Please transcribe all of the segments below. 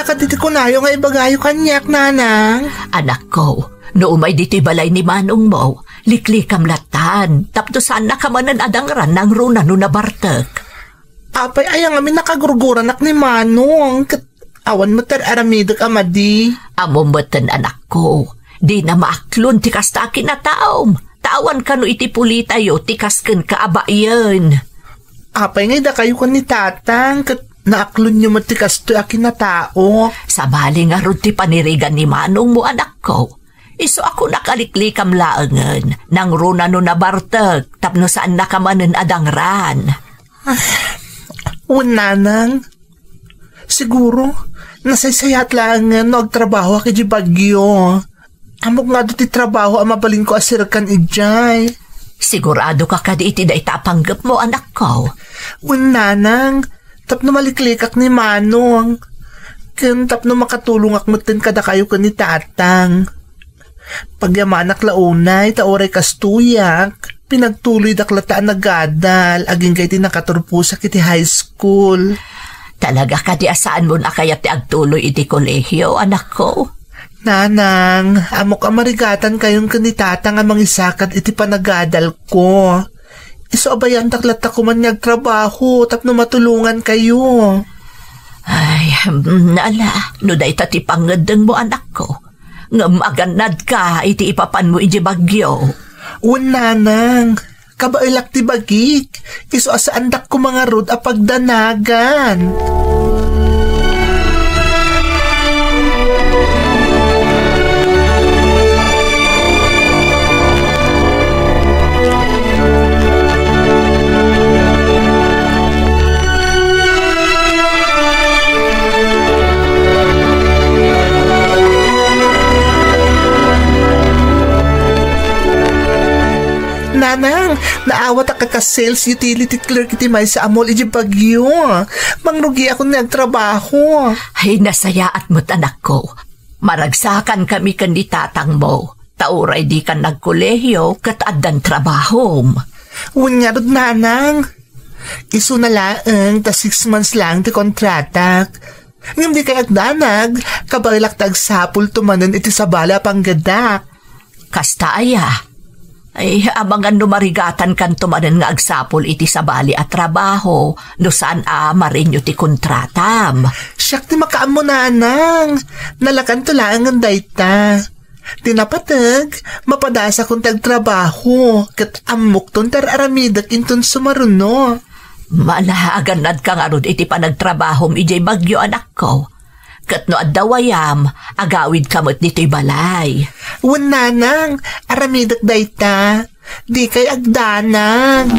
Anya ka diti kunayo nga ibagayo kanyak, nanang. Anak ko, no umay diti balay ni manong mo, liklikam latan, tapno saan nakamanan adangran ng runa no nabartek. Apay ayang amin nakagurguran nak ni manong, awan mo aramidok amadi. Amumatan anak ko, di na maaklon tikas ta akin na taom, tawan ka no iti pulitayo, tikas ken kaabayan. Apay nga kayo kan ni tatang, naaklon nyo matikas to akin na tao. Sabali nga ron ti panirigan ni manong mo anak ko. Iso ako nakaliklikam laangan, nang runa no nabartag, tapno saan nakamanan adangran. Nanang, siguro, nasaysayat laangan no agtrabaho aki di bagyo. Amok nga do ti trabaho ang mabalin ko asirkan ijay. Sigurado ka kadi iti da itapanggap mo anak ko. Nanang, tapno maliklikak ni manong. Ken tapno makatulong akmutin kada kayo ka ni tatang. Pagyamanak launay, taoray kastuyak, pinagtuloy daklataan nagadal, aging kay tinakaturpusak iti high school. Talaga kadi asaan mo na kaya ti agtuloy iti kolehyo, anak ko? Nanang, amok amarigatan kayong kanitata nga mangisakat iti panagadal ko. Iso abayan taklat ako man nagtrabaho, tapno matulungan kayo. Ay, nala, no day tati pangadang mo anak ko. Nga maganad ka, iti ipapan mo iti bagyo. Nanang, kabailak ti bagik, iso asaandak ko mga rod apagdanagan. Nanang, naawat ang kaka-sales utility clerk iti may sa amol iti bagyo. Mangrugi ako nagtrabaho. Ay, nasayaat mo't anak ko. Maragsakan kami kanditatang mo. Tauray di ka nagkolehyo kataadan trabahom. Unyarod, nanang. Iso na lang, ta 6 months lang ti kontratak. Ngam di kay agdanag, kabailak tagsapul tumanan iti sabala panggadak. Kasta aya. Ay, abangan numarigatan kan tumanan nga agsapol iti sabali at trabaho, no saan marinyo ti kontratam. Siyak ti makaam mo, nanang. Nalakan to lang ang dayta. Tinapatag, mapadasa kong tagtrabaho, kat amok ton tararamidak inton sumaruno. Malaaganad ka nga ron iti panagtrabahom ijay bagyo anak ko. Kat no adawayam, agawid kamot dito'y balay. Nanang, aramidak dayta, di kay agdanang.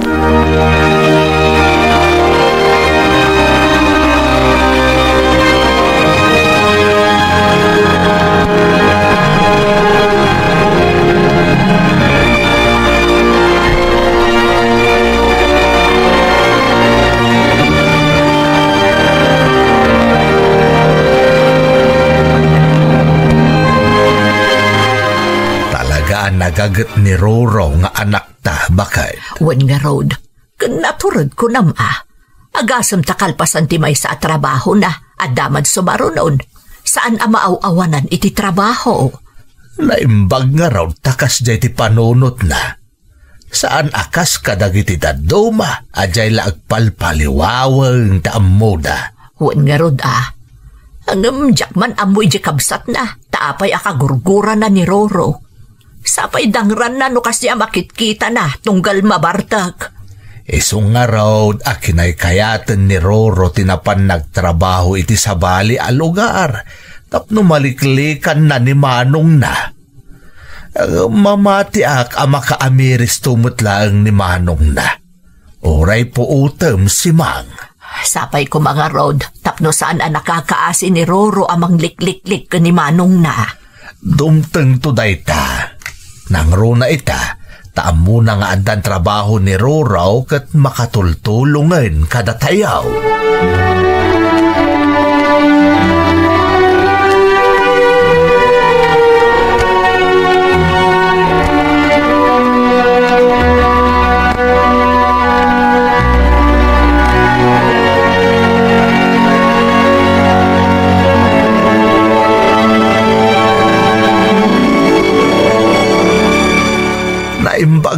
Nagagat ni Roro nga anak ta, bakit? Wen nga road, kanaturod ko nam Agasam takalpasan ti may sa trabaho na, adamad sumarunon. Saan amaaw-awanan iti trabaho? Naimbag nga raw takas jay ti panunot na. Saan akas kadagiti daduma, ajay laagpalpaliwawang taamoda. Wen nga road Angam jakman amoy di kabsat na, taapay akagurgura na ni Roro. Sapay dangran na no kasi makitkita na tunggal mabartag. Isong nga raw akinay kayatan ni Roro tinapan nagtrabaho iti sabali a lugar. Tapno maliklikan na ni Manong na. Mamati ak makaamiris tumutlaang ni Manong na. Oray po utem si Mang. Sapay ko mga road, tapno saan nakakaasi ni Roro amang likliklik ni Manong na. Dumteng to dayta. Nang runa ita, taam muna nga andan trabaho ni Roro kat makatultulungan kada tayaw.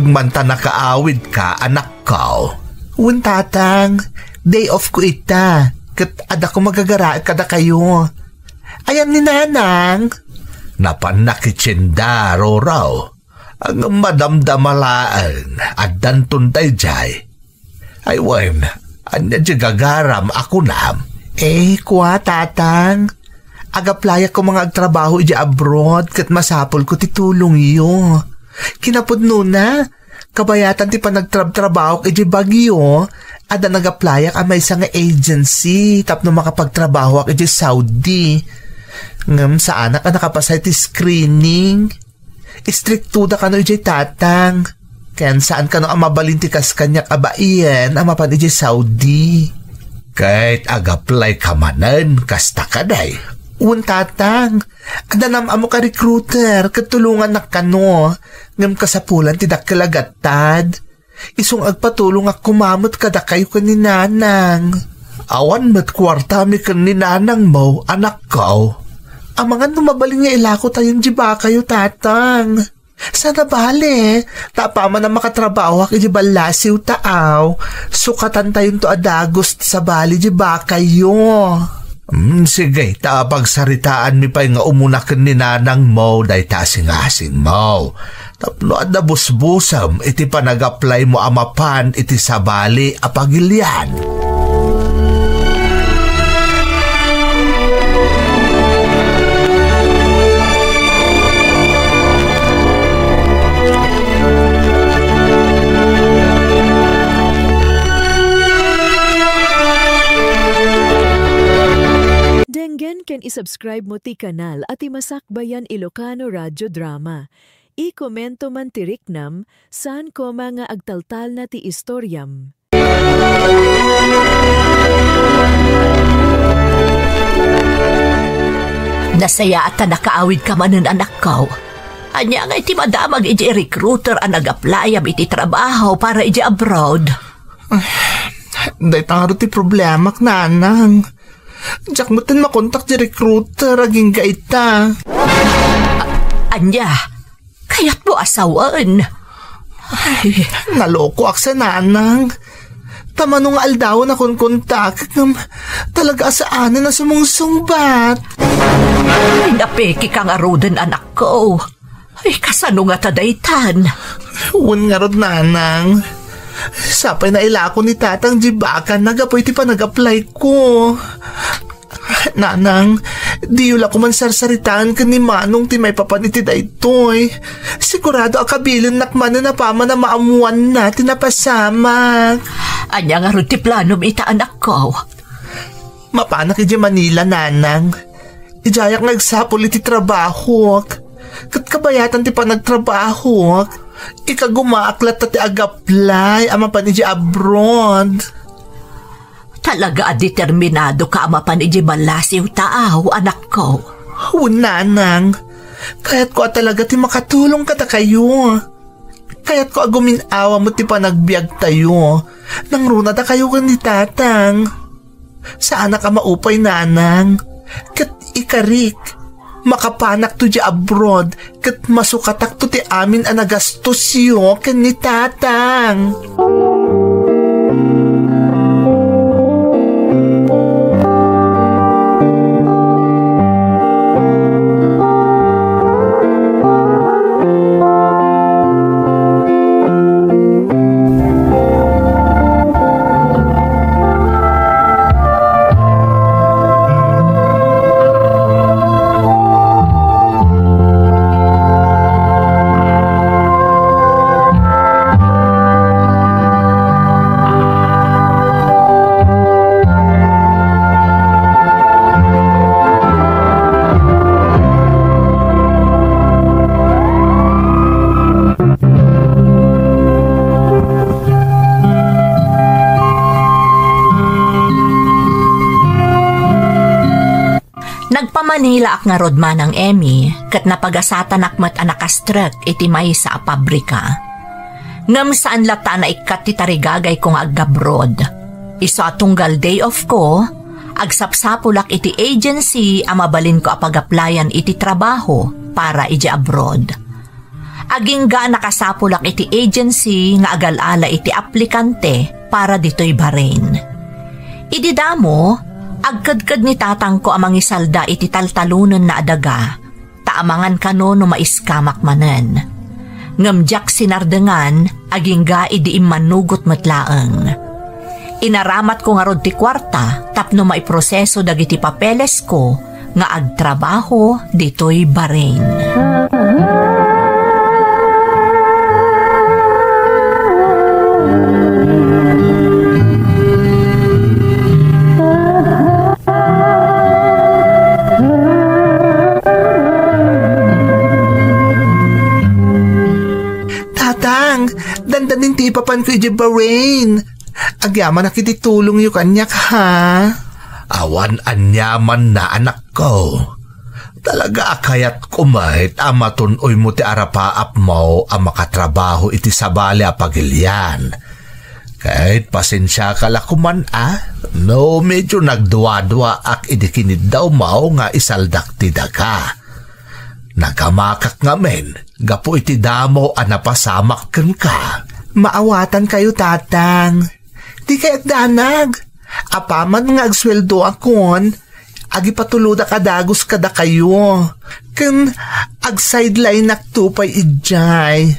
agmanta nakaawid ka, anak ko. Wen tatang, day off ko ita. Kat ada ko magagara kada kayo. Ayan ni nanang. Napanakitsinda, Roraw. Ang madamdamalaan at dantun tayo jay. Ay, wen, anya di gagaram ako na. Kuwa tatang. Agaplaya ko mga agtrabaho iji abroad kat masapol ko titulong iyo. Kinapod na, kabayatan ti pa nagtrabaho iji Bagyo, ada nagaplaya ka may isang agency tapno makapagtrabaho iji Saudi. Ngam sa anak ka nakapasay ti screening. Istriktuda ka no iji tatang. Kaya saan ka no amabalintikas kanyak abaiyan amapan iji Saudi. Kahit agaplay ka manan, kasta ka day. Tatang, adanam amo ka recruiter, katulungan na kano, ngam kasapulan tidak kalagatad. Isong agpatulong ak kumamot kada kayo kaninanang. Awan met kwarta mi kaninanang mo, anak ko. Ang mga numabaling nga ilako tayong jiba kayo, tatang. Sana bale, tapaman na makatrabaho ak ijibalasiw taaw, sukatan tayong to adagos sa bali jiba kayo. Sige, pagsaritaan mi pa'y nga umunakan ni nanang mo day tasing-asing mo. Tapno at nabusbusam iti pa nag-apply mo amapan iti sabali apagilyan. Denggen ken isubscribe mo ti kanal at imasakbayan Ilocano Radio Drama. I-komento man ti riknam saan ko mga agtaltal na ti istoryam. Nasaya at nakaawid ka manen anak ko. Anya nga iti madamag iti recruiter ang nag-applyam iti trabaho para iti abroad. Day tangaro ti problema k nanang. Diyak mo tin makontak di recruiter aging gaita. Anya, kaya't mo asawan. Ay, naloko ak sa nanang. Tama nung aldaw na kon kontak talaga saan na sumungsungbat. Ay, napeki ka nga roden anak ko. Ay, kasano nga tadaytan. Uwan nga rod nanang. Sapay na ilako ni tatang jibakan nagapoy ti pa nag-apply ko. Nanang, di yula ko man sarsaritaan ka ni Manong ti may papaniti da itoy. Sigurado akabilin nakman na napama na maamuan na tinapasamak. Anya nga rin ti plano ita anak ko. Mapanak iji Manila, nanang. Ijayak nagsapol iti trabaho. Kat kabayatan ti pa nagtrabaho. Ikagumaaklat na ti agaplay ama pa ni abroad. Talaga determinado ka ama pa ni balasiw taaw, anak ko. Nanang, kaya't ko talaga ti makatulong ka ta kayo. Kaya't ko aguminawa mo ti panagbiag tayo. Nang runa ta kayo ni tatang. Saan ka maupay, nanang? Kat ikarik. Makapanak to di abroad kat masukatak to ti amin ang nagastos yo ken ni tatang. Manila ak nga rodman ng Emmy kat napagasatan akmat anakastrek iti may sa pabrika. Ngam saan lata na ikat ti tarigagay kong agabrod. Isa tunggal day off ko, agsapsapulak iti agency amabalin ko apagaplayan iti trabaho para iti abroad. Aging ga nakasapulak iti agency nga agal-ala iti aplikante para dito'y Bahrain. Idi damo, agkadkad ni tatang ko amang isalda iti taltalunan na adaga, taamangan kano no maiskamak manen. Ngamjak sinardengan, aging ga idi imanugot matlaang. Inaramat ko nga rod ti kwarta, tapno maiproseso dagiti papeles ko, nga agtrabaho dito'y Bahrain. Tatang, dandanin ti ipapan ko iti Bahrain. Agyaman na kititulong yung kanyak, ha? Awan anyaman na anak ko. Talaga akayat kumait amatunoy mo ti arapaap mo ang makatrabaho iti sabali a pagilyan. Kahit pasensya ka lakuman no medyo nagduwa-duwa ak idikinid daw mo nga isaldak ti daga. Nagamakak ngamen, gapo iti damo napasamak ka. Maawatan kayo, tatang. Di kaya't danag. Apaman nga agsweldo akon, agi patuluda kadagos kada kayo. Ken ag-sideline naktupay ijay.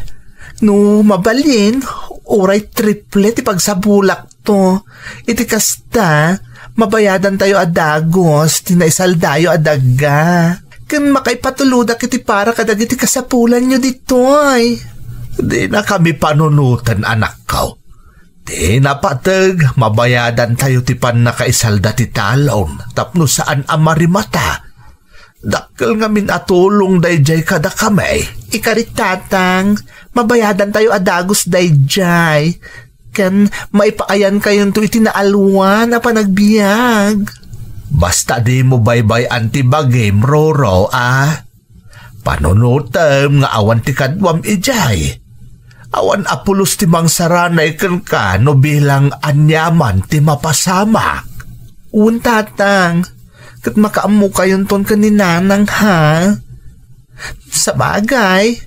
No mabalin, oray triplet ipagsabulak to. Iti kasta, mabayadan tayo adagos, tinaisaldayo adaga. Ken makaipatuluda kiti para kadagiti kasapulan nyo ditoy. Di na kami panunutan anak ko. Di napatag, mabayadan tayo tipan na kaisalda ti talon, tapno saan amarimata. Dakkel nga minatulong dayjay kada kamay. Ikarit tatang, mabayadan tayo adagos dayjay. Ken maipaayan kayon to itinaalwan na panagbiag. Basta di mo baybay antibagim, Roro, panunutam nga awan ti kadwam ijay. Awan apulos ti mangsaranay ken ka no bilang anyaman ti mapasamak. Tatang, kat makaamu kayon ton kaninanang, ha? Sa bagay,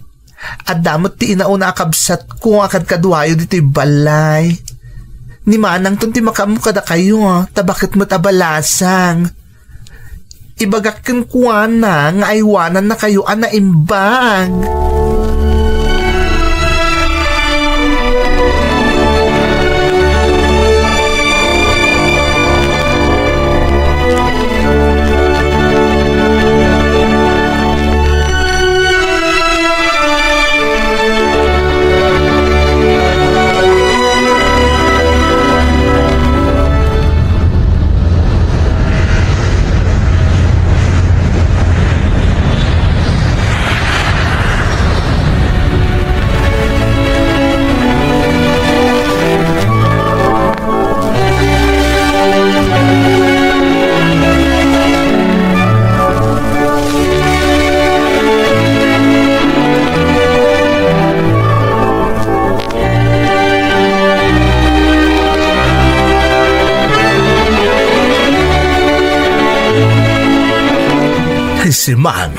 adamot ti inauna akabsat ko akad kadwayo dito'y balay. Ni manang ton ti makaamu kada kayo, tabakit mo't abalasang. Ibagak ken kuwana nga aywanan na kayo anaimbag. Si Mang,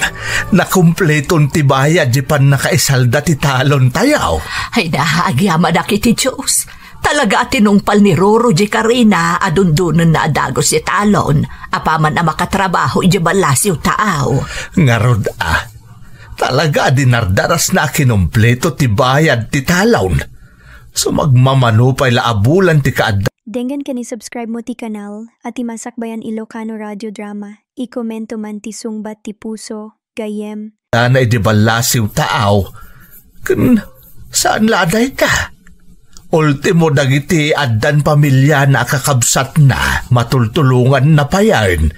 nakumpletong tibayad di pan nakaisalda ti talon tayaw. Ay nahagyama na kiti Diyos. Talaga tinungpal ni Roro di Karina adundunan na adagos si talon. Apaman na makatrabaho iji balasiw taaw. Ngarod talaga dinardaras na kinumpleto ti bayad ti talon. So magmamanupay laabulan ti kaadda. Denggan ka ni subscribe mo ti kanal at imasakbayan Ilocano Radio Drama. I-komento man ti sungbat ti puso, gayem. Na idibalasiw taaw, kun saan laday ka? Ultimo dagiti addan pamilya na kakabsat na, matultulungan na payan.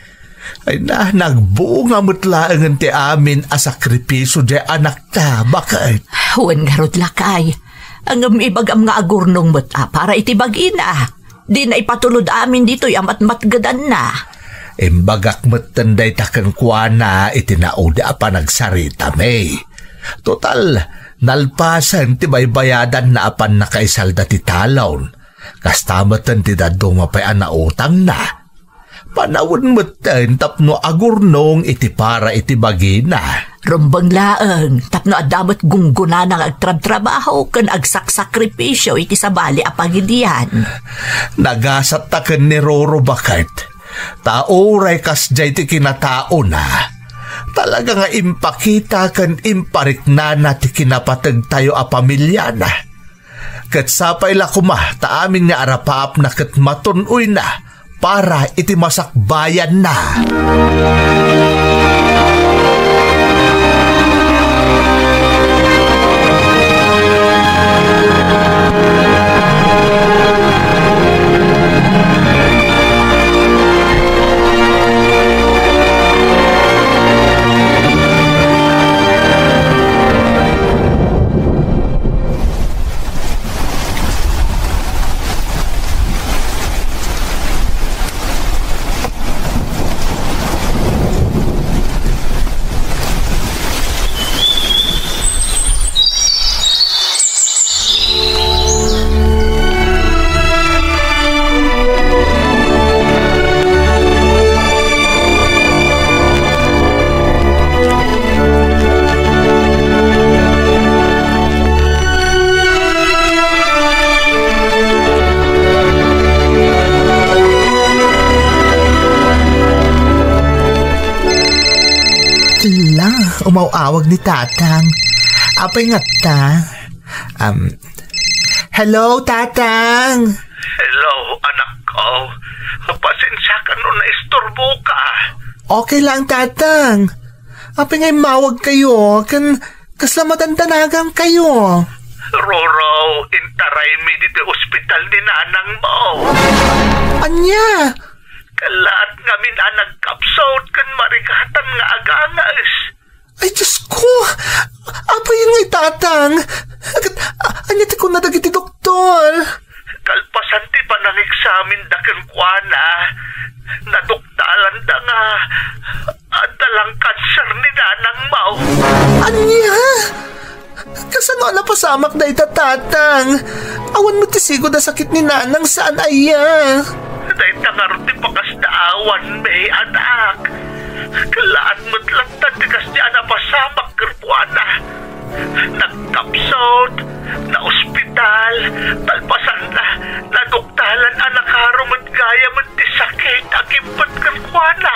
Ay nagbuo nga mutlaangan ti amin a sakripiso di anak ta, bakit? Huwag nga rod lakay. Ang ibagam nga agurnong muta para itibagin Di na ipatulod amin dito'y amat-matgadan na. Imbagak matanday takang kuana itinauda pa nagsarita may. Total, nalpasan ti baybayadan na apan nakaisalda ti talon. Kastamatan ti dadong mapayan na utang na. Panawon matan tapno agurnong iti para iti bagina. Rumbang laeng, tapno adamot gungguna ng agtrab-trabaho kan agsak-sakripisyo iti sabali apagidian. Nagasat ta ken ni Roro bakit. Taoray kas jay ti kinatao na. Talaga nga impakita ken imparikna na ti kinapateg tayo a pamilya na. Ket sapay la kuma ta amin nga arapaap na ket matunoy na para iti masakbayan na. Umawawag ni Tatang. Apay nga ta. Hello, Tatang. Hello, anak ko. Pasensya ka no na istorbo ka. Okay lang, Tatang. Apay nga'y mawag kayo. Kaslamatan tanagang kayo. Roro, intaray mi dito ospital ni nanang mo. Anya? Kalat nga min nagkapsot kan marigatan nga agangas. Ay, Diyos ko! Apa yun nga'y Tatang? Anya ti ko nadagiti doktor? Kalpasan ti pa nang eksamin daken kuana. Nadoktalan da nga. Adalang kanser ni nanang mau. Anya? Kasano na pasamak da ita, Tatang? Awan mo ti sigo da sakit ni nanang saan aya? Day tangar ti pakas da awan may anak. Kalaan mo't lang tatikas niya na pasamak kerpuana. Nagkapsot, na ospital, talpasan na, nadoktalan anak harumot gaya mo't ti sakit, akimpot kerpuana.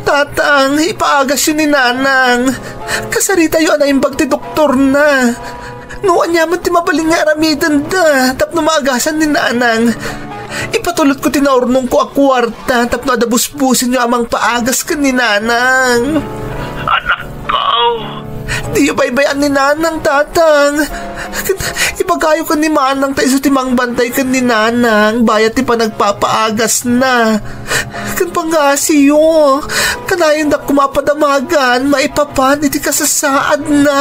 Tatang, ipaagas yun ni nanang. Kasarita yun na imbag ti doktor na. Nuwan niya man ti mabaling nga aramidan da, tapno maagasan ni nanang. Ipatulot ko tinaurnong ko a kwarta tapno adabusbusin nyo amang paagas ka ni nanang. Anak ko. Di baybayan ni nanang, Tatang. Ipagayo ka ni manang tayo sa timang bantay ka ni nanang. Bayat ti pa nagpapaagas na. Kan pangasiyo. Kanayin na kumapadamagan. Maipapan iti kasasaad na.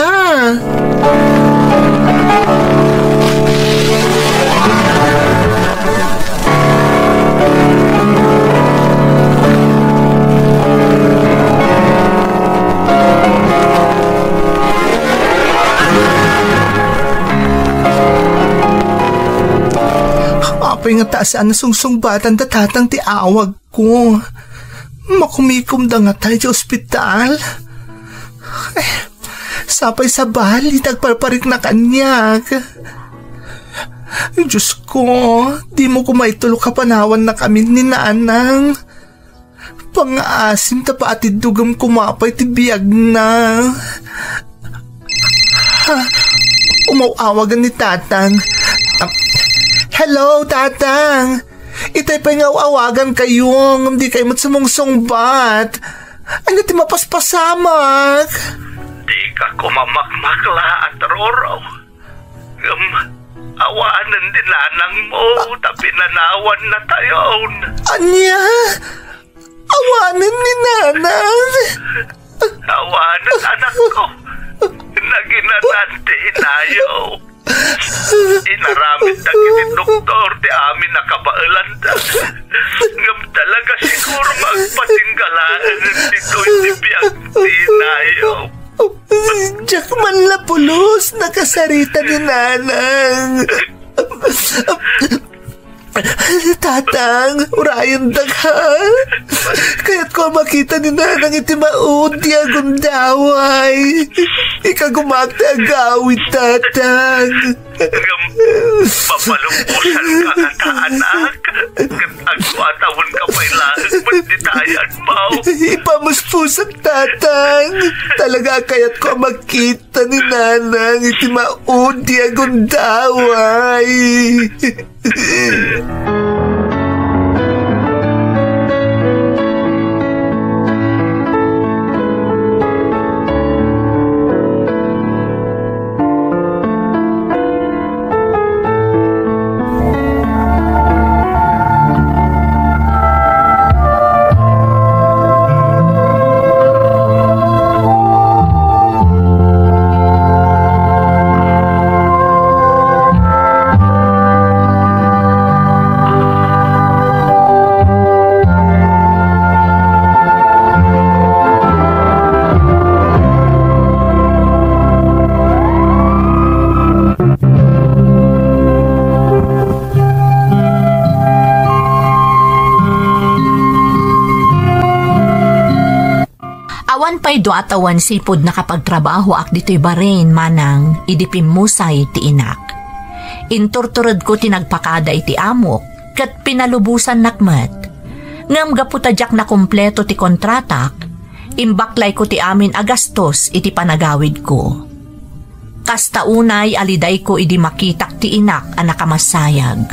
Apay nga taasaan na sungsungbatan da Tatang ti awag ko. Makumikom da nga tayo sa ospital. Sapay sa bali, tagparparik na kanyag. Diyos ko, di mo kumaitulo kapanawan na kami ni nanang. Pang-aasim ta pa atid dugam kumapay ti biyag na. Umawagan ni Tatang. Hello, Tatang. Itay pa nga awagan kayo. Hindi kayo matsumungsungbat. Ano ti mapaspasamak? Di ka kumamakmakla at Roro. Awanan din nanang mo. Tapi nanawan na tayo. Anya? Awanan ni nanang? Awanan anak ko. Naginanante inayo. Inaramid na kiti doktor di amin nakabailan da. Ngam talaga siguro magpatinggalaan dito iti biyag tinayo. Diyak man lapulos nakasarita ni nanang. Tatang, urayan dagha. Kaya't ko makita ni nanang iti maud di agundaway. Ikagumagta agawid, tatang. Papalumpusan ka nga anak. Agwatawon ka pa'y lahag manditayan mo. Ipamuspusak, tatang. Talaga kaya't ko makita ni nanang iti maud di agundaway. Pay do atawan sipod nakapagtrabaho ak dito'y barin manang idipimusay ti inak. Inturturod ko tinagpakada iti amok kat pinalubusan nakmet. Ngam gaputadyak na kompleto ti kontratak, imbaklay ko ti amin agastos iti panagawid ko. Kasta unay aliday ko idi makitak ti inak a nakamasayag.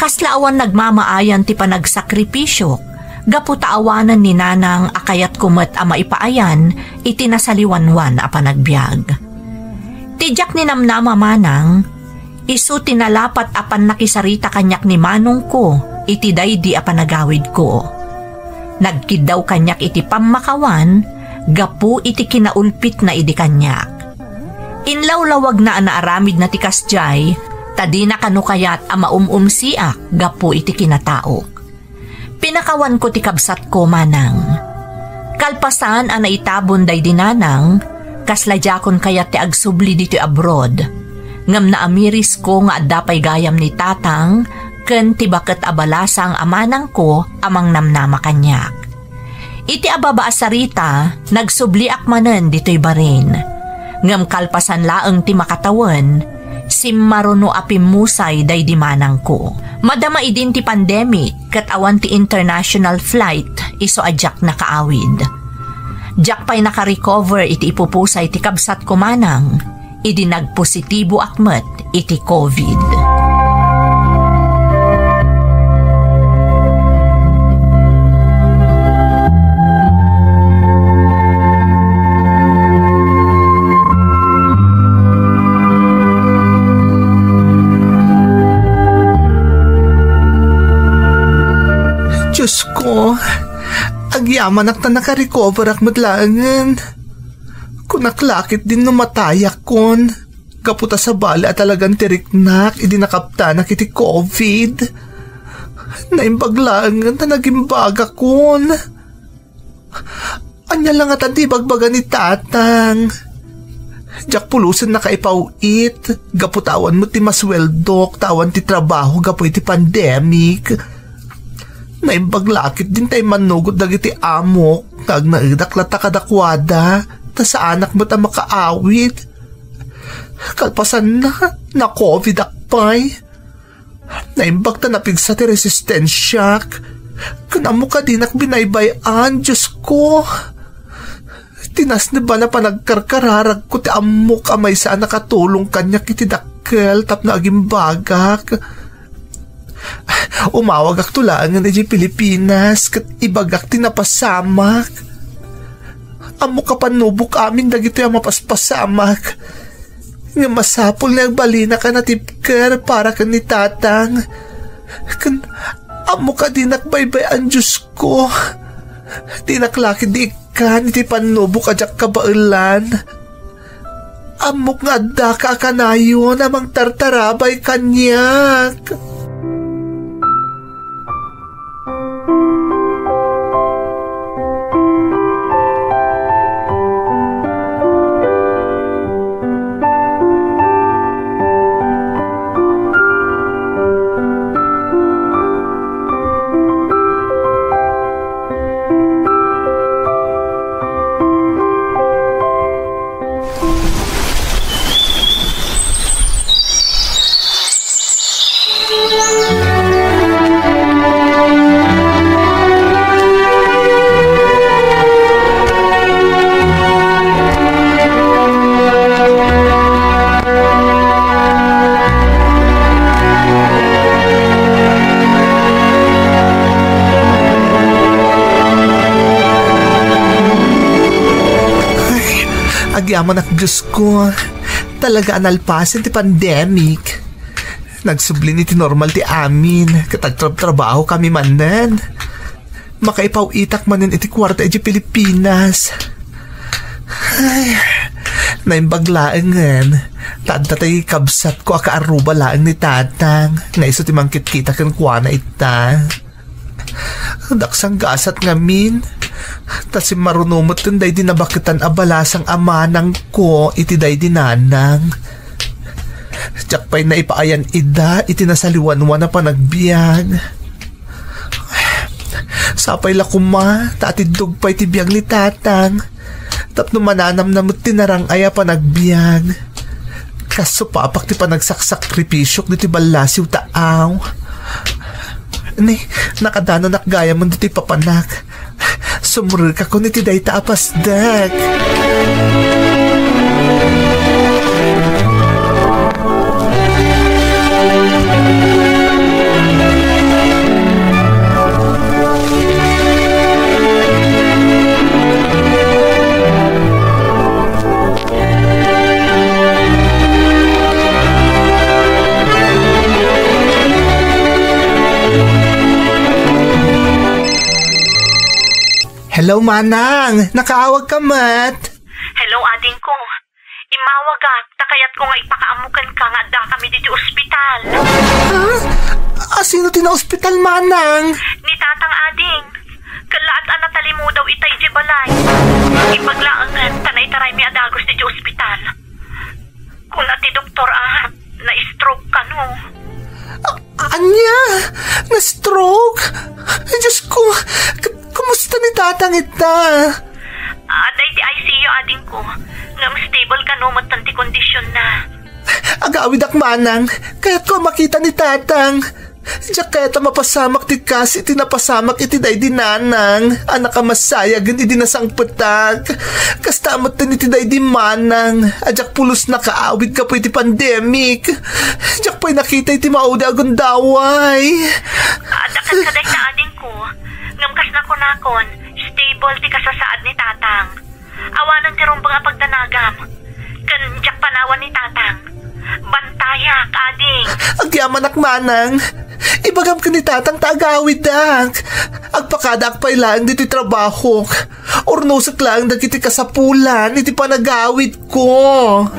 Kaslaawan nagmamaayan ti panagsakripisyo, gaputaawanan ni nanang akayat kumet a maipaayan iti nasaliwanwan a panagbiag. Tijak ni namnama manang, isu tinalapat apan nakisarita kanyak ni manong ko iti daydi a panagawid ko. Nagkid daw kanyak iti pamakawan, gapu iti kinaulpit na idi kanyak. Inlawlawag na anaaramid na ti kasjay, tadi na kanukayat a maumumsiak gapu iti kinataok. Pinakawan ko ti kabsat ko manang. Kalpasan a naitabon day dinanang, kasladyakon kayat ti agsubli dito abroad. Ngam na amiris ko nga addapay gayam ni tatang, ken ti baket abalasang amanang ko amang namnama kanyak. Iti ababa asarita, nagsubli akmanen dito'y barin. Ngam kalpasan laeng ti makatawan, simmaruno apimusay day di manang ko. Madama idin ti pandemic kat awan ti international flight iso adyak nakaawid. Jak pa'y naka-recover iti ipupusay ti kabsat ko manang, idi nagpositibo akmet iti COVID. Diyos ko, agyaman ak na naka-recover ak madlangan. Kung naklakit din numatayak kon, kaputa sa bala at talagang tiriknak, idi nakaptanak iti COVID. Naimbaglangan na nagimbaga kon. Anya lang at antibagbaga ni tatang. Diyak pulusan na kaipawit, gaputawan mo ti masweldok, tawan ti trabaho, gapu iti pandemic. Naimbaglakit din tayo manugod dagiti amok, kag naidaklat kadakwada, ta sa anak mo ta makaawit. Kalpasan na COVID akpay. Naimbag ta napigsa ti resistensya. Kanamo ka din ak binaybayan, Diyos ko. Tinas na ba na panagkarkararag ko ti amok amay saan nakatulong kanya kiti dakkel tap na agimbagak. Umawag ak tulangan na di Pilipinas kat ibagak tinapasamak. Amo ka panubok amin dagito yung mapaspasamak. Nga masapol na balina ka na tipker para ka ni tatang. Kan amo ka dinakbaybayan, Diyos ko. Dinaklaki di ikan iti panubok ajak kabailan. Amok nga da ka kanayon amang tartarabay kanyak. Agyaman ak Diyos ko. Talaga analpasin ti pandemic. Nagsublin iti normal ti amin. Katagtrabaho kami manen. Makaipaw itak manen iti kwarta iti Pilipinas. Ay, naimbaglaeng tatatay kabsat ko akaaruba laeng ni tatang. Naiso ti mangkit-kita kan kuwana ita. Daksang gasat ngamin. Tasi marunumot kun day dinabakitan abalasang amanang ko iti day dinanang. Tiyakpay na ipaayan ida iti nasaliwanwan na panagbiag. Sapay lakuma, tatidog pa iti biyag ni tatang. Tapno mananam na mo't tinarang aya panagbiag. Kaso papak ti panagsakripisyok diti balasiw taaw. Nakadano nakgaya mo diti papanak. Sumurir ka ko niti day taapasdag. Hello, Manang. Nakaawag ka, Mat. Hello, ading ko. Imawag takayat ko nga ipakaamukan ka nga da kami dito ospital. Ha? Sino tina-ospital, Manang? Ni tatang ading. Kalaat anatali mo daw itay di balay. Ipaglaangan, tanay-taray mi adagos dito ospital. Kung ati doktor na-stroke ka no. Anya? Na-stroke? Ay, Diyos ko. Kumusta ni tatang ita? Aday ti ICU ading ko. Ngam stable ka no matanti kondisyon na. Agawid ak Manang. Kaya't ko makita ni tatang. Diyak kaya't mapasamak ti kasi tinapasamak iti day dinanang. Anak ka masaya gan idinasang petag. Kastamot din iti day di Manang. Adyak pulos na kaawid ka po iti pandemic. Diyak po'y nakita iti mauda agundaway. Adakan ka day na ading ko. Ngamkas na kunakon, stable ti kasasaad ni tatang. Awanan ti rumbang pagdanagam. Kanjak panawan ni tatang. Bantaya, kading. Agyaman ak Manang. Ibagam ka ni tatang tagawid dak. Agpakadak pa ilang diti trabaho. Ornosat lang dagiti kasapulan iti panagawid ko.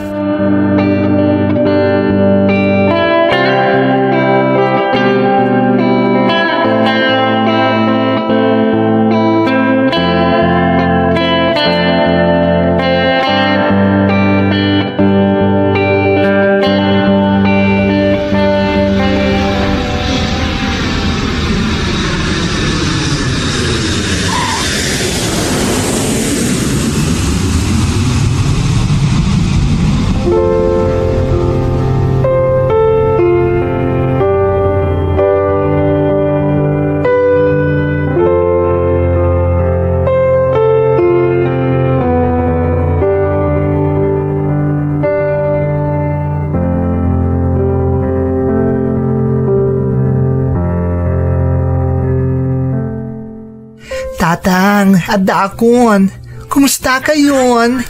Tatang, adda akon. Kumusta kayon?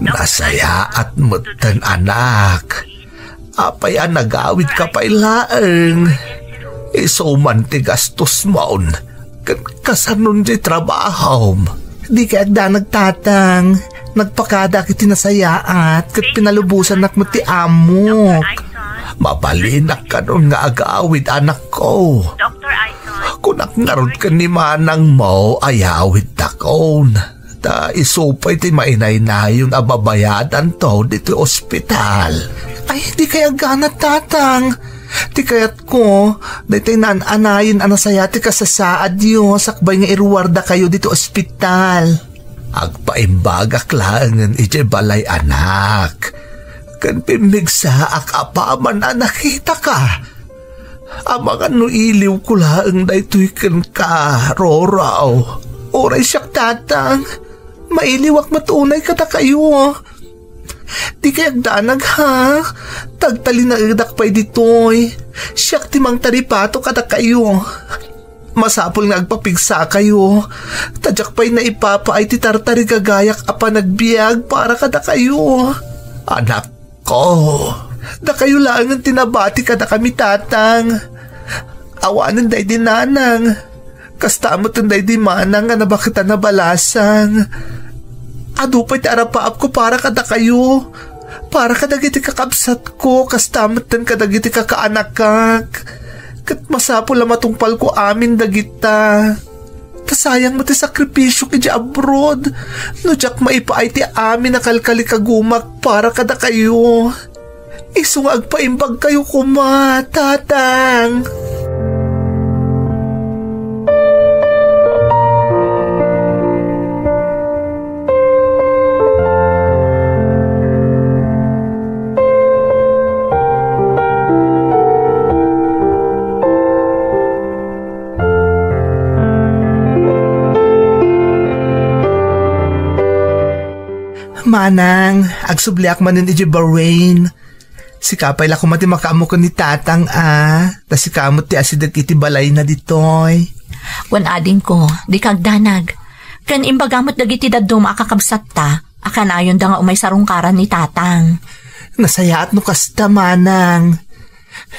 Nasaya at mutan anak. Apay nagawid ka pa ilaeng. Isuman ti gastos maun. Kasanon di trabaho. Di ka agda nagtatang. Nagpakada kiti nasayaat kat pinalubusan nak mo ti amok. Mabalinak ka nun nga agawid anak ko. Dr. Aison. Kung naknarod ka ni manang mo, ayawid takon. Ta isupay ti mainay na yung ababayadan to dito ospital. Ay, di kaya ganat tatang. Di kayat ko, dahil nananayin anasaya ti kasasaad yun, sakbay nga iruwarda kayo dito ospital. Agpaimbagak lang iti balay anak. Kan pimigsa ak apaman nakita ka. Amang iliw ko lang dahito'y kan ka, Roraw. Oray siyak tatang. Mailiwak matunay kata kayo. Di kayag danag ha. Tagtali na idak pa'y dito'y. Siyak timang taripato kata kayo. Masapol nga agpapigsa kayo. Tadyak pa'y naipapa ay ti tartarigagayak apa nagbiag para kada kayo. Anak ko. Da kayo lang ang tinabati kada kami tatang. Awanan day din nanang. Kastamot ang day di manang nga nabakita na balasang. Ado pa'y tarapaap ko para kada kayo. Para kadagiti kakabsat ko. Kastamot ang kadagiti kakaanakak. Kat masapol na matungpal ko amin dagita. Tasayang mo ti sakripisyo kaya abroad. No jak maipaay ti amin na kalkali kagumak para kada kayo. Iso nga agpaimbag kayo kuma, tatang. Manang, agsubliak manin iji Bahrain. Si kapay la kumati makaamo ko ni tatang tas si kamot ti asidag iti balay na ditoy. Wan ading ko, di kagdanag. Kan imbagamot dagiti daddo makakabsat ta, akanayon da nga umay sarungkaran ni tatang. Nasayaat no kasta manang.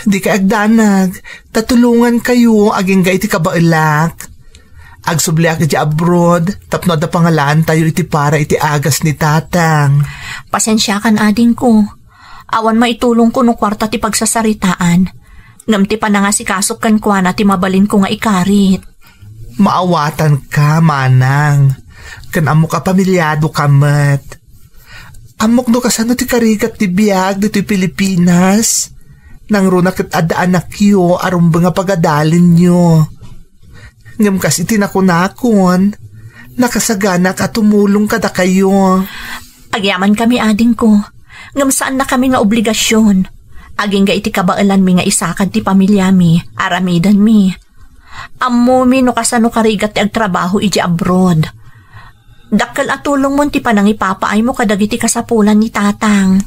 Di ka agdanag, tatulungan kayo aging ga iti kabailak. Agsubliak iti abroad, tapno da pangalaan tayo iti para iti agas ni tatang. Pasensya kan ading ko. Awan maitulong ko no kwarta ti pagsasaritaan. Ngam ti pa na nga si kasok kan kwa na ti mabalin ko nga ikarit. Maawatan ka, manang. Kan amo ka pamilyado kamat. Amok no kasano ti karigat ti biag dito Pilipinas. Nang runak at adaan na kiyo arumba nga pagadalin nyo. Ngam kasi tinakunakon, nakasagana ka tumulong kada kayo. Agyaman kami ading ko, ngam saan na kami nga obligasyon. Aging ga iti kabailan mi nga isakan ti pamilya mi, aramidan mi. Ammo mi no kasano karigat ti agtrabaho iji abroad. Dakkel atulong mo ti panang ipapaay mo kadagiti kasapulan ni tatang.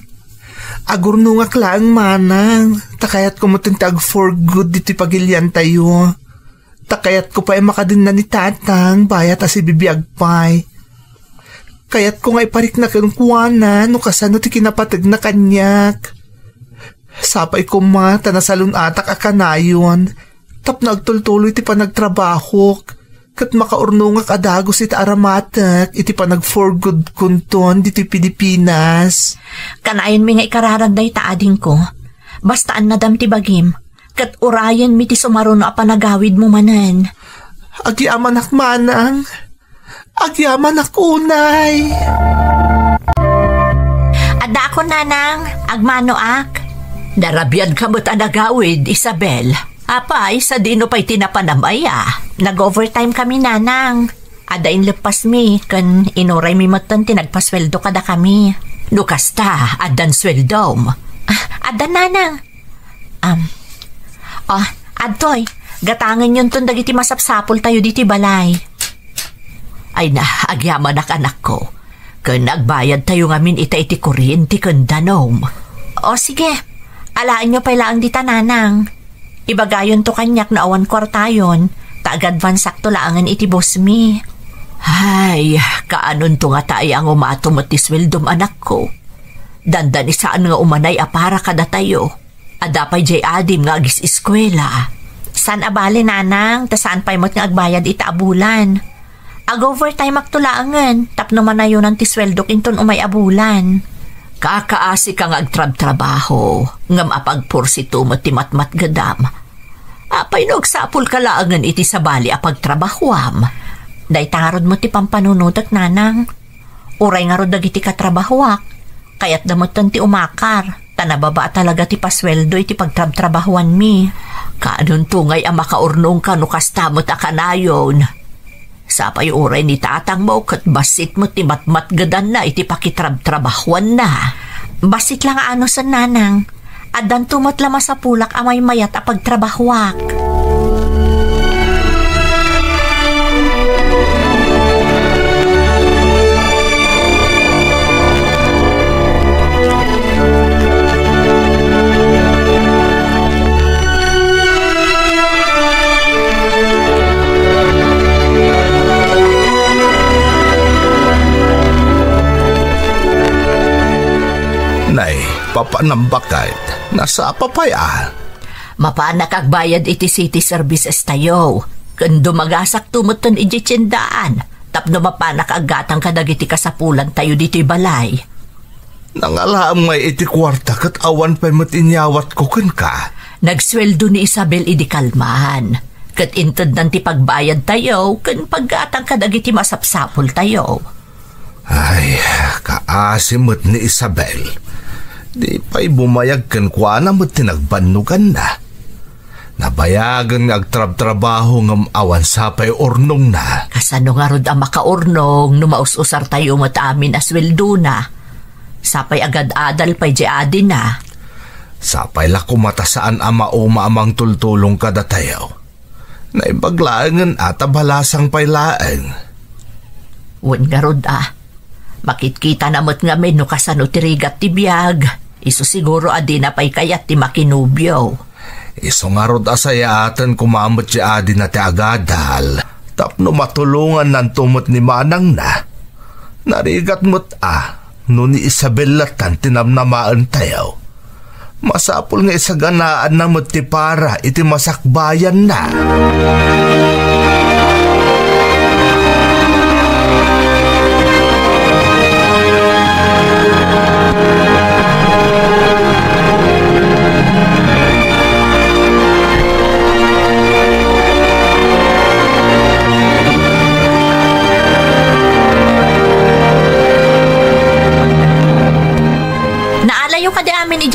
Agurno nga klaang manang, takayat ko mo tintag for good diti pagilyan tayo. Takayat ko pa makadin na ni tatang, bayat as ibibiyag pa'y. Kayat ko nga iparik na kanukuana, no kasano ti kinapatag na kanyak. Sapay ko tanasalun atak akanayon, tap nagtultuloy ti panagtrabaho, kat makaurno nga kadagos iti aramatak, iti panag for good kunton diti Pilipinas. Kanayon mi nga ikararanday taading ko, bastaan na dam ti bagim. Kat urayan mi ti sumaruno a panagawid mo manan. Agyaman ak manang. Agyaman ak unay. Ada ako nanang, agmano ak. Darabyad ka mo't anagawid, Isabel. Apay, sa dino pa'y tinapanamaya. Nag-overtime kami nanang. Ada inlepas mi, kan inuray mi matan tinagpasweldo kada kami. Lukasta, adan sweldom. Ada nanang. Adtoy, gatangan yun ton dagiti masapsapol tayo diti balay. Ay na, agyaman anak ko. Kung nagbayad tayo ngamin iti kuryente kung danom. O sige, alaan nyo pailaang dita nanang. Ibagayon to kanyak na awan kwartayon, taag-advance sakto laangan iti boss mi. Ay, kaanon to nga tayo ang umatumot ti sweldom anak ko. Dandan isaan nga umanay apara kada tayo. Adapay jay adim nga agis eskwela. San abali nanang, ta saan pa'y mo't nga agbayad ita abulan. Ag-overtime agtulaangan, tapno man na yun ang tisweldo kinton umay abulan. Kakaasi kang agtrab-trabaho, ngam apagpursito mo timat-mat gadam. Apay nagsapul ka laangan iti sabali apagtrabahwam. Day tarod mo ti pampanunudak nanang. Uray nga rod dagiti katrabahuak, kayat damotan ti umakar. Tanababa talaga ti pasweldo iti pagtrab-trabahuan mi. Kaanong tungay ang makaurnong ka no kastamot akanayon. Sapay uray ni tatang mo kat basit mo ti matmat gadan na iti pakitrab-trabahuan na. Basit lang ano sa nanang. Adan tumat lama sa pulak amay mayat a pagtrabahuak. papanambakay. Nasa papaya. Mapanak agbayad iti city services tayo. Kung dumagasak tumuton iti tsindaan, tapno mapanak agatang kadagiti kasapulan tayo dito'y balay. Nangalaam ngay iti kwarta kat awan pa'y matinyawat ko kun ka. Nagsweldo ni Isabel idi kalmahan. Kat intod nanti pagbayad tayo, kun paggatang kadagiti masapsapol tayo. Ay, kaasimot ni Isabel. Di pa'y bumayag kan kwa na mo't tinagbanugan na. Nabayagan nga agtrab-trabaho ngam awan sapay ornong na. Kasano nga rod ang makaornong numaus-usar tayo amin asweldo na. Sapay agad adal pa'y di na. Sapay la kumatasaan ama o maamang tultulong kada tayo. Naibaglaangan at balasang pa'y laeng. Wan nga rod Makitkita namot nga men no kasano tirigat ti biyag. Iso siguro adi na pa'y kayat ti makinubyo. Iso nga rod asayatan kumamot si adi na ti agadal. Tapno matulungan ng tumot ni Manang na. Narigat mo't no ni Isabel latan tinamnamaan tayo. Masapul nga isaganaan na mo't ti para iti masakbayan na.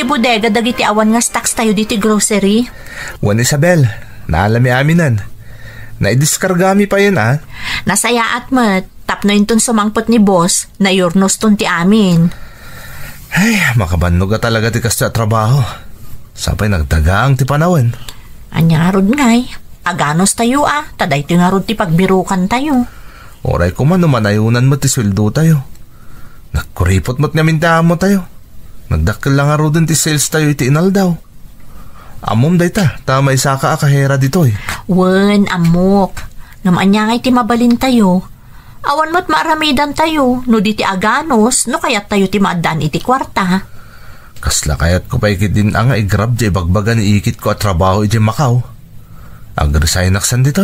Bodega dagiti awan nga stocks tayo dito grocery. Wan Isabel, naalami aminan. Naidiskargami pa yun Nasayaat mat, tapno yun sumangpot ni boss, na yurnos ton ti amin. Ay, makabannog ka talaga ti kasta trabaho. Sapay nagdagang ti panawan. Anya nga rod ngay, aganos tayo taday ti nga rod ti pagbirukan tayo. Oray ko man numanayunan mo ti sweldo tayo. Nagkuripot mo't ngamintaan mo tayo. Nagdakil lang nga rodin ti sales tayo iti inal daw. Amom day tamay saka akahera dito Wen, amok. Naman niya nga iti mabalin tayo. Awan mo't maaramidan tayo, no di ti aganos, no kayat tayo ti maadan iti kwarta. Kasla kayat ko pa ikit din nga igrab di bagbagan iikit ko at trabaho iti Macau. Agresign naksan dito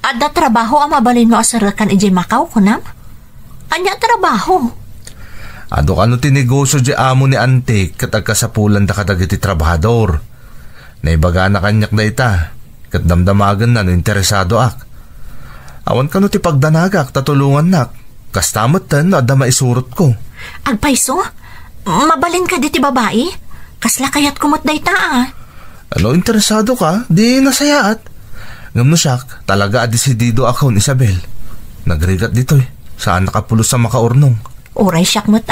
Adda trabaho ang mabalin mo asarakan iti Macau kunam? Anya trabaho? Ado kano tinegosyo di amo ni Antik kat agkasapulan da kadagiti trabahador. Naibaga na kanyak da ita, kat damdamagan na no interesado ak. Awan kano ti pagdanagak, tatulungan nak. Kastamot tan, adda maisurot ko. Agpaiso? Mabalin ka di ti babae? Kasla kayat kumot da ita Ano interesado ka? Di nasayaat. Ngam no siyak, talaga adisidido ako ni Isabel. Nagrigat dito saan nakapulos sa makaurnong. Oray siyak mo't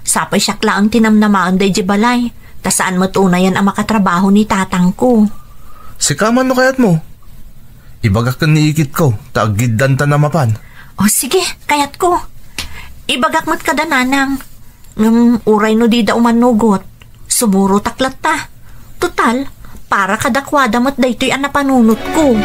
Sapay siyak lang tinamnamaan day balay. Tasaan mo't unayan ang makatrabaho ni tatang ko. Sikaman no kayat mo? Ibagak ka niikit ko, taagiddan ta na mapan. O sige, kayat ko. Ibagak mo't kada nanang. Uray no di da umanugot. Sumuro taklat ta. Total, para kadakwada mo't daytoy ang napanunot ko.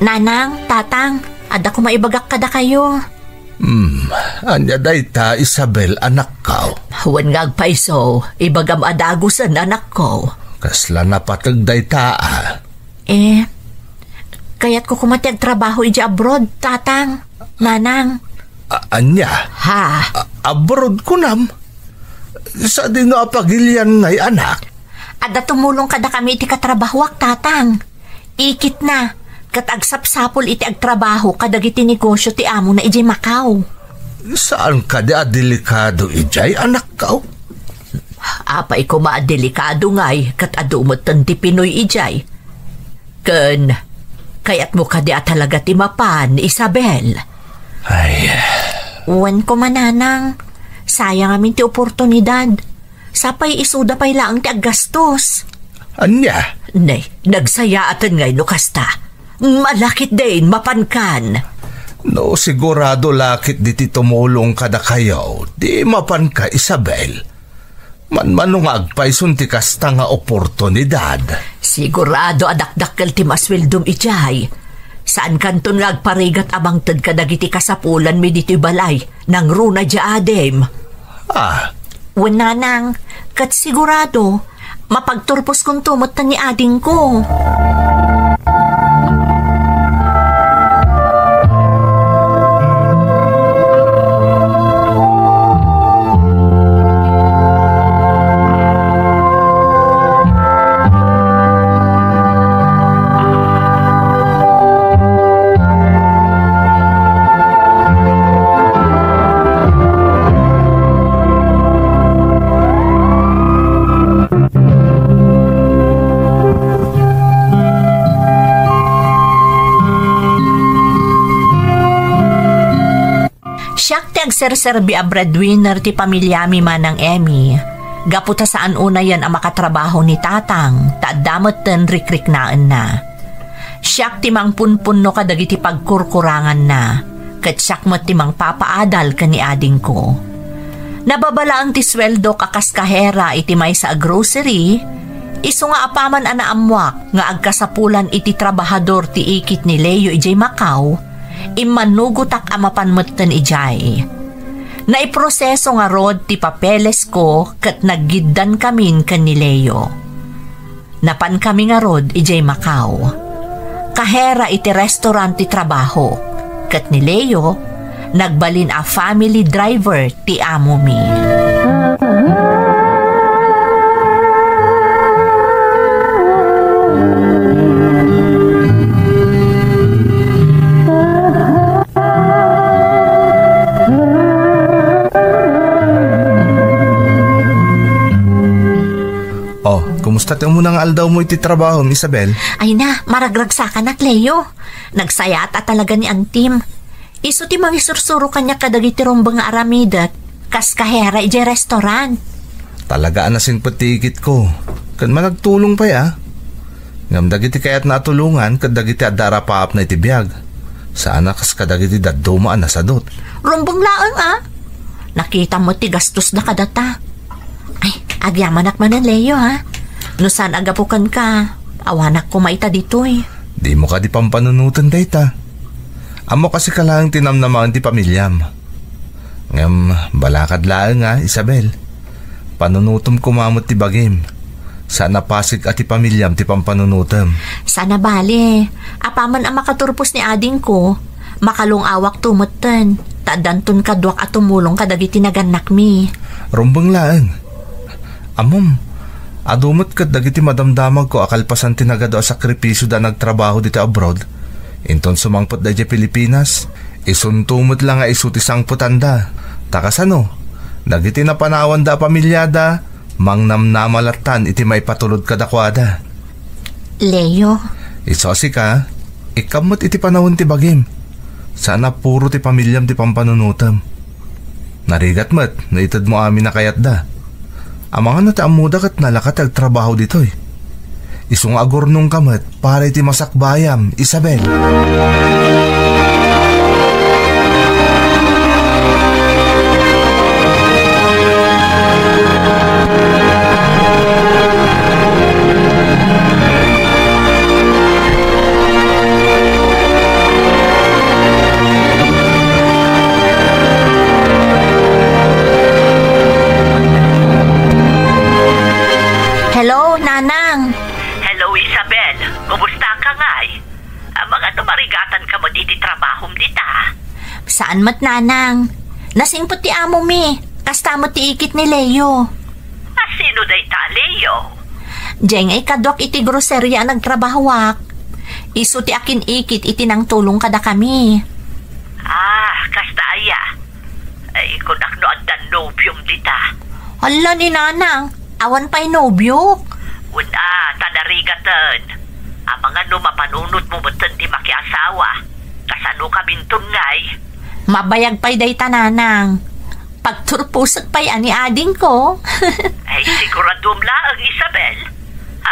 Nanang, tatang, ada ko maibagak kada kayo. Anya day ta, Isabel, anak ko. Huwan nga agpaiso, ibagam adagusan anak ko. Kasla napatag day ta Kaya't ko kumatiag trabaho iji abroad, tatang, nanang. Anya? Abroad ko nam? Sa di nga pagilian ngay anak? Ada tumulong kada kami iti katrabahwak, tatang. Ikit na. Kat agsapsapol iti agtrabaho kadagiti negosyo ti amo na ijay Macau. Saan ka di adelikado ijay, anak ka? Apay ko maadelikado ngay kat adumot ti Pinoy ijay. Ken, kayat mo ka di talaga ti mapan, Isabel. Ay. Uwan ko mananang, sayang amin ti oportunidad. Sapay isuda pay laang ti aggastos. Anya? Nay, nagsayatan ngay no kasta. Malakit din, mapankan. No, sigurado lakit diti tumulong kada kayo. Di mapan ka, Isabel. Manmanong agpay sunti kasta nga oportunidad. Sigurado adakdakkel ti maswildom ijay. Saan kanton nga agparigat abang tad kadagiti kasapulan mi diti balay nang runa ja adem. Wananang, kat sigurado, mapagturpos kong tumot ni ading ko. Nagserserbi a breadwinner ti pamilyami manang Emmy. Gaputa saan una yan ang makatrabaho ni tatang, taadamot ten rikriknaan na. Siyak timang punpunno kadagiti pagkurkurangan na, kat siyak mo timang papaadal ka ni ading ko. Nababala ang tisweldo kakas kahera iti may sa grocery, iso nga apaman anaamwak nga agkasapulan iti trabahador ti ikit ni Leo ijay Macau, imanugutak amapanmutten ijay. Naiproseso nga rod ti papeles ko kat naggiddan kamin kan ni Leo. Napan kami nga rod ijay Macau. Kahera iti restaurant ti trabaho, kat ni Leo nagbalin a family driver ti amo mi. Kumusta ti mo nang aldaw mo iti trabaho, Isabel? Ay na, maragragsakan at Leo. Nagsayata talaga ni Antim. Iso ti mangisursuro kanya kadagiti rumbang nga aramidat, kas kahera iti restaurant. Talaga anasin patikit ko. Kan managtulong pa ya. Ngam dagiti kayat natulungan, kadagiti adara paap na iti biyag. Sana kas kadagiti dadumaan na sadot. Rumbang laang Nakita mo ti gastos na kadata. Ay, agyamanak manan Leo No saan agapukan ka, awanak ko maita dito Di mo ka di pampanunutan dayta. Amo kasi ka lang tinamnamaan ti pamilyam. Ngam, balakad laang Isabel. Panunutom kumamot ti bagim. Sana pasig at ti pamilyam ti pampanunutom. Sana bali. Apaman ang makaturpos ni ading ko, makalong awak tumutten. Tadanton kadwak at tumulong kadagiti naganak mi. Rumbang laang. Amom, adumot kat dagiti madamdamag ko akalpasan tinagado a sakripisyo da nagtrabaho dito abroad. Inton sumangpot da di Pilipinas, isuntumot lang nga isuti sang putanda. Takasano, dagiti napanawan da pamilyada, mangnamnamalatan iti may patulod kadakwada. Leo? Isosi ka, ikamot iti panahon ti bagim. Sana puro ti pamilyam ti pampanunutam. Narigat mat, naitad mo amin na kayat da. Amang ano taamuda kat nalakat agtrabaho dito'y. Isong agurnong kamat para iti masakbayam, Isabel. Saan mat nanang? Nasingpot ti amo mi. Kasta mo ti ikit ni Leo. Sino day ta, Leo? Diyeng ay kadwak iti grocerya nagtrabahawak. Iso ti akin ikit iti nang tulong kada kami. Kasta aya. Ay, kunak no agdan nobyong dita. Hala ni nanang, awan pa'y nobyo. Una, tanarigatan. Ang mga mapanunot mo mutan di makiasawa. Kasano kabintun ngay. Mabayag pa'y day tananang. Pagturpusag pa'y ani ading ko. Ay, siguradum laang, Isabel.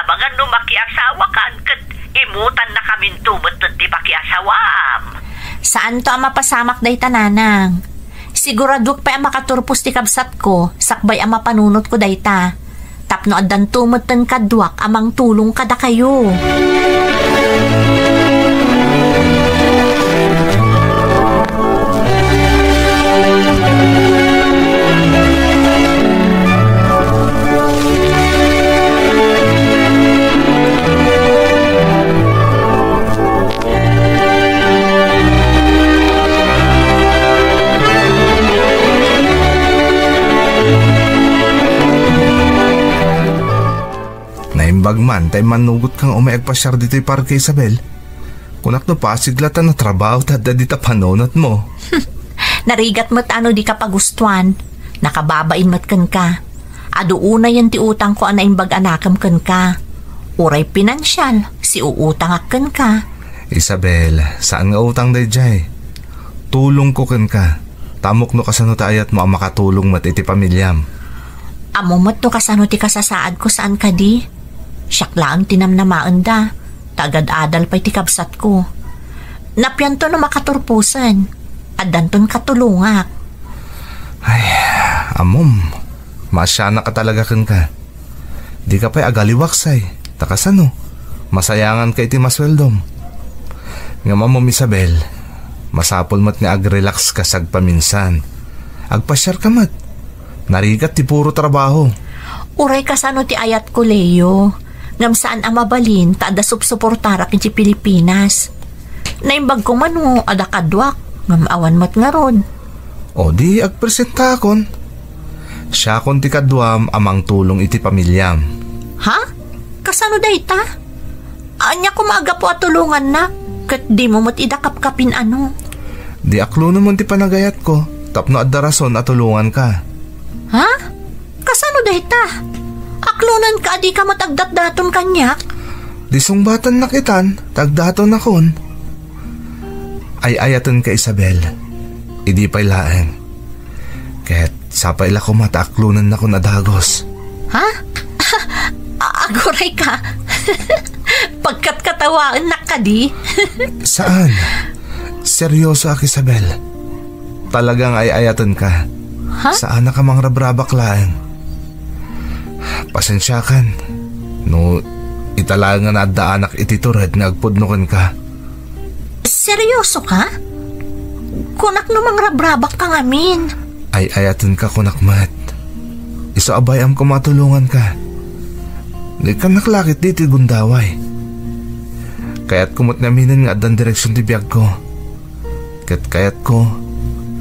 Abangan no makiasawa kan kat imutan na kamin tumutod di pakiasawam. Saan to ang mapasamak day tananang? Siguradok pa ang makaturpos ti kabsat ko, sakbay ang mapanunot ko day ta. Tapno adan tumutan kadwak amang tulong kada kayo. Bagman, tay manugot kang umayagpasyar dito'y para kay Isabel. Kunak no pasiglatan na trabaho tadda dita panonot mo. Narigat mo't ano di ka pagustuhan. Nakababain mo't kan ka. Ado una yan ti utang ko ana imbag anakam kan ka. Uray pinansyal, si uutang akan ka. Isabel, saan nga utang day jay? Tulong ko kan ka. Tamok no kasano taayat mo ang makatulong mat iti pamilyam. Amo mo't no kasano ti kasasaad ko saan ka di? Siyakla ang tinamnamaan da. Tagad-adal pa'y tikabsat ko. Napyanto na makaturpusan. Adanton katulungak. Ay, amom. Masyana ka talaga kan ka. Di ka pa'y agaliwaksay. Takasano? Masayangan ka iti masweldom. Nga mamom Isabel, masapol mat nga agrelax ka sagpaminsan. Agpasyar ka mat. Narigat ti puro trabaho. Uray kasano ti ayat ko, Leo. Ngam saan ang mabalin, taada supsuportara kinsi Pilipinas. Naimbag ko mano, ada kadwak, ngam awan mat nga ron. O di, agpresenta kon. Siya kon ti kadwam amang tulong iti pamilyam. Ha? Kasano day ta? Anya ko maaga po at tulungan na, kat di mo mat idakap-kapin ano. Di aklo naman ti panagayat ko, tapno adda rason at tulungan ka. Ha? Kasano day ta? Aklunan ka, di ka matagdat-daton kanyak? Di sungbatan na kitan, tagdaton na kon. Ay ayatan ka Isabel, idi pa'y laeng. Kaya't sapay la ko mataklunan na kon adagos. Ha? Aguray ka? Pagkat katawaan na ka di? Saan? Seryoso ak Isabel. Talagang ay ayatan ka. Ha? Saan na ka mang rabrabak laeng? Pasensya kan. No, italaga na adda anak iti turad nga agpudnukan ka. Seryoso ka? Kunak namang rabrabak ka ngamin. Ay ayatan ka kunak mat. Iso abayam ko matulungan ka. Di ka naklakit diti gundaway. Kaya't kumot naminin nga adan direksyon ti biyag ko. Kayat ko,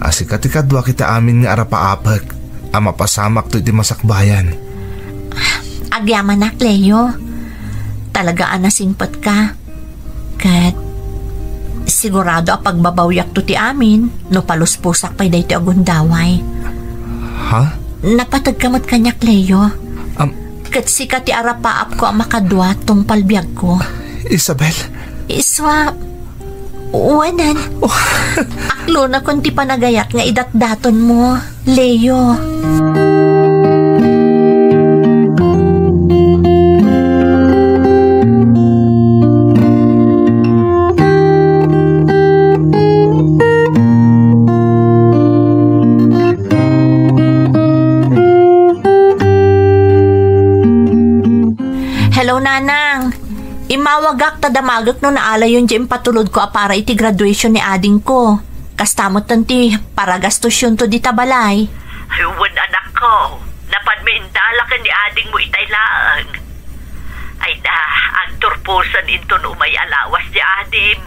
asikat ikadwa kita amin nga arapaapag. Ama pasamak to iti masakbayan. Agyaman na, Cleo. Talagaan na singpat ka. Kat sigurado a pagbabawyak to ti amin no paluspusak pa'y dahi ti agundaway. Ha? Napatag kamot kanya, Cleo. Kat sika ti arapaap ko ang makadwa tong palbiyag ko. Isabel? Iswa, uwanan. Aklo na kung ti panagayat nga idatdaton mo, Leo. Hello, Nanang. Imawagak ta damagak no naala yun dyan patulod ko para iti graduation ni ading ko. Kastamot tanti para gastos yun to di tabalay. Ayun anak ko, napadmindala ka ni ading mo itaylaan. Ay na, ang turpusan ito no may alawas di adim.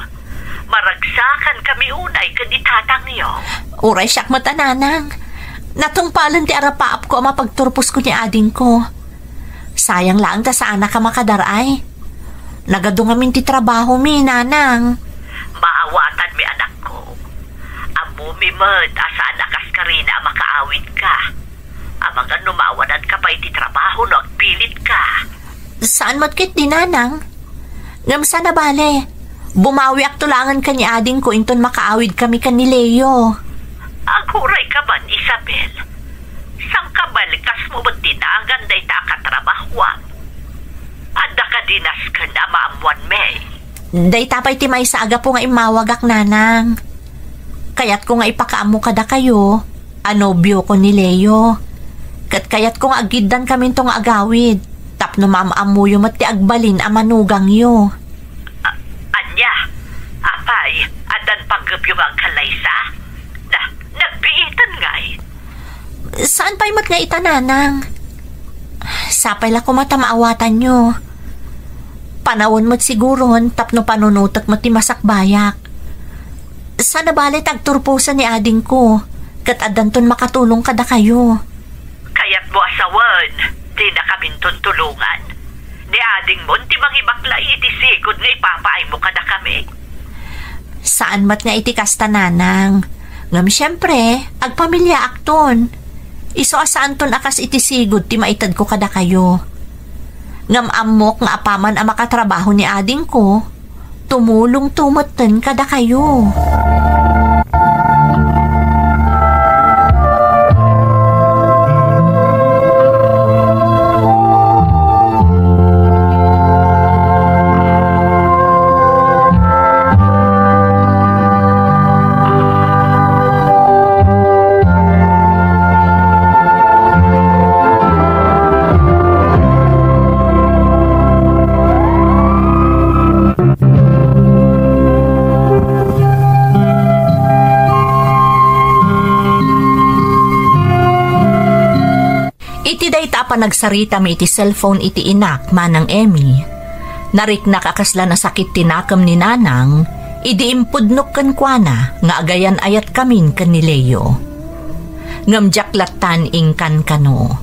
Maragsakan kami unay ka ni tatang niyo. Uray siyak mata, Nanang. Natungpalan ti arapaap ko ang mapagturpos ko ni ading ko. Sayang lang ta sa anak ka makadaray. Nagadungamin ti trabaho mi, Nanang. Maawatan mi anak ko. Amo mi med, asaan akas ka rin na makaawid ka. Amang ano maawanan ka pa iti trabaho no agpilit ka. Saan matkit di, Nanang? Ngamsa na bale. Bumawi ak tulangan ka ni ading ko inton makaawid kami ka ni Leo. Aguray ka man, Isabel. Sang kabalikas mo ba tinagan day ta katrabahuan? Adda ka dinas ka na maamuan me. Day tapay ti may sa aga po nga imawagak nanang. Kayat ko nga ipakaamo kada kayo, anobyo ko ni Leo. Kayat ko nga agiddan kami itong agawid. Tapno mamaamuyo mati agbalin amanugang yo. Anya, apay, adan panggapyo ang kalaysa? Nagbiitan nga Saan pa'y mat nga itananang? Sapay la ko mata maawatan nyo. Panawon mo't siguron, tapno panunutak mo't masakbayak. Sana balit agturpusan ni ading ko, kat adanton makatulong kada kayo. Kaya't mo asawan, di na kaming tuntulungan. Ni ading mo, ti mangibaklay iti sigod nga ipapaay mo kada kami. Saan mat nga iti kasta nanang? Ngam siyempre, agpamilya akton. Iso asaan ton akas iti sigod ti maitad ko kada kayo. Ngam amok nga apaman ang makatrabaho ni ading ko, tumulong tumatan kada kayo. Nagsarita mi iti cellphone iti inak manang Emmy. Nariknak akasla na sakit tinakam ni nanang, idi impudnok kan kuana nga agayan ayat kamin kan ni Leo. Ngamjaklatan ingkan kano.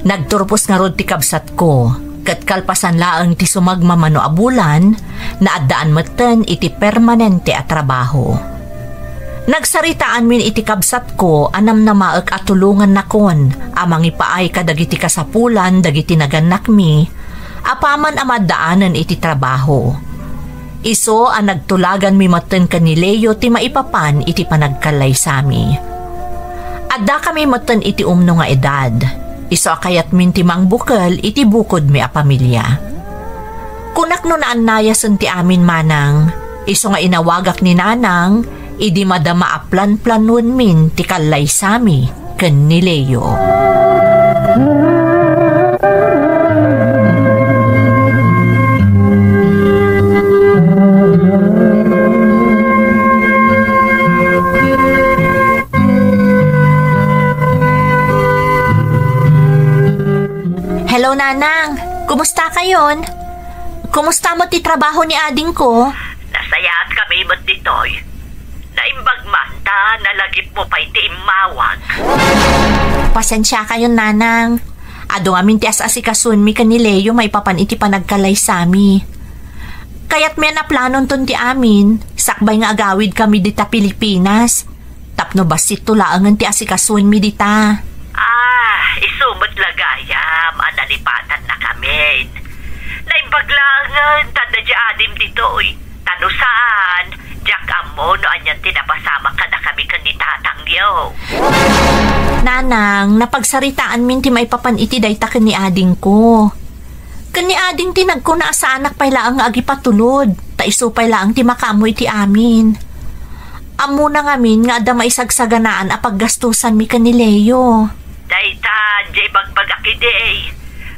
Nagturpos nga rod ti kabsat ko, kat kalpasan laang ti sumagmamano abulan, na addaan matan iti permanente a trabaho. Nagsaritaan min iti kabsat ko anam na maek at tulungan nakon amang ipaay kadagiti kasapulan dagiti naganak mi apaman amadaanan iti trabaho. Iso ang nagtulagan mi maten ka ni Leo ti maipapan iti panagkalay sami. Adda kami maten iti umno nga edad. Iso akayat min ti mangbukal iti bukod mi a pamilya. Kunak no naannayasan ti amin manang, iso nga inawagak ni nanang, idi madama a plan-planon min ti kalay sami ken ni Leo. Hello nanang, kumusta kayon? Kumusta mo ti trabaho ni ading ko? Nasayaat kami mo't ditoy. Naimbag manta, nalagip mo pa iti imawag. Pasensya kayo nanang. Ado amin ti as-asikasun mi kan ni Leo maipapan iti panagkalay sami. Kayat may naplanon ton ti amin, sakbay nga agawid kami dita Pilipinas. Tapno basit tulaangan ti asikasun mi dita. Isumot lagayam, ananipatan na kami. Naimbag langan, tanda di adim ditoy. Tano saan? Jack amo no anyan tinapasama ka na kami kan ni tatang niyo. Nanang, napagsaritaan min ti maipapan iti dayta ken ni ading ko. Ken ni ading tinag ko na sa anak pay laang agi patulod. Ta isu pay laang ti makamoy ti amin. Amo na ngamin nga adda maisagsaganaan a paggastusan mi ken ni Leo. Dayta, jay bagbagakiday.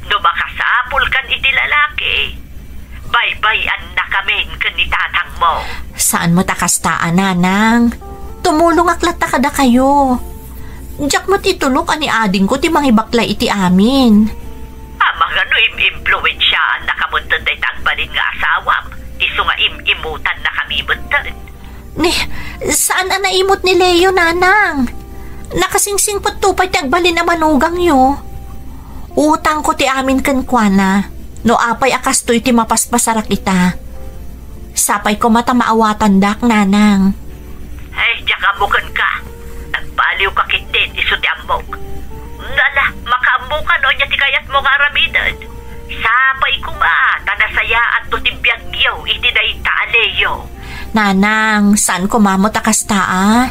No makasapol kan iti lalaki. Baybayan na kami kan ni tatang mo. Saan mo takastaan, nanang? Tumulong aklat ta kada kayo. Diyak mo't itulok ani ading ko ti mangibaklay iti amin. Mga no im-impluensyaan na kamuntan day tagbalin nga asawam. Iso nga imutan na kami muntan. Saan ang naimot ni Leo, nanang? Nakasingsing po tupay tagbalin na manugang yo. Utang ko ti amin kan kuana. No apay akastoy ti mapaspasarak ita. Sapay ko mata maawatan dak, nanang. Ay, diyak amukan ka. Nagpaliw ka kitin, iso ti amok. Nala, makaamukan o niya ti kayat mo nga aramidan. Sapay ko tanasaya at to ti biyagyaw iti day taaleyo. Nanang, saan ko mamot akastaa?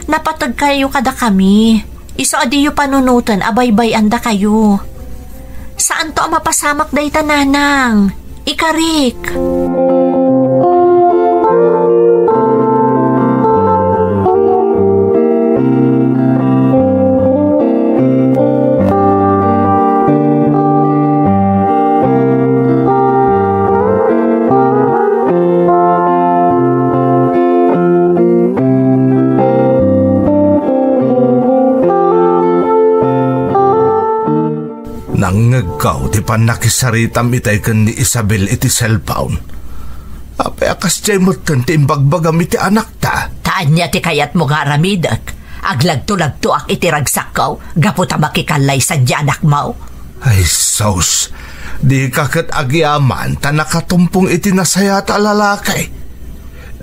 Napatag kayo kada kami. Iso adiyo panunutan, abay-bay anda kayo. Saan to ang mapasamak day tananang? Ikarik. Nangagaw, di pa nakisaritam itay kan ni Isabel iti cellphone. Apay akas jay mo ti imbagbagam iti anak ta. Taan niya ti kayat mo nga ramidak. Aglagto-lagto ak iti ragsakaw, gaputa makikalay sa di anak mo. Ay sos, di kakat agyaman ta nakatumpong iti nasayata lalakay.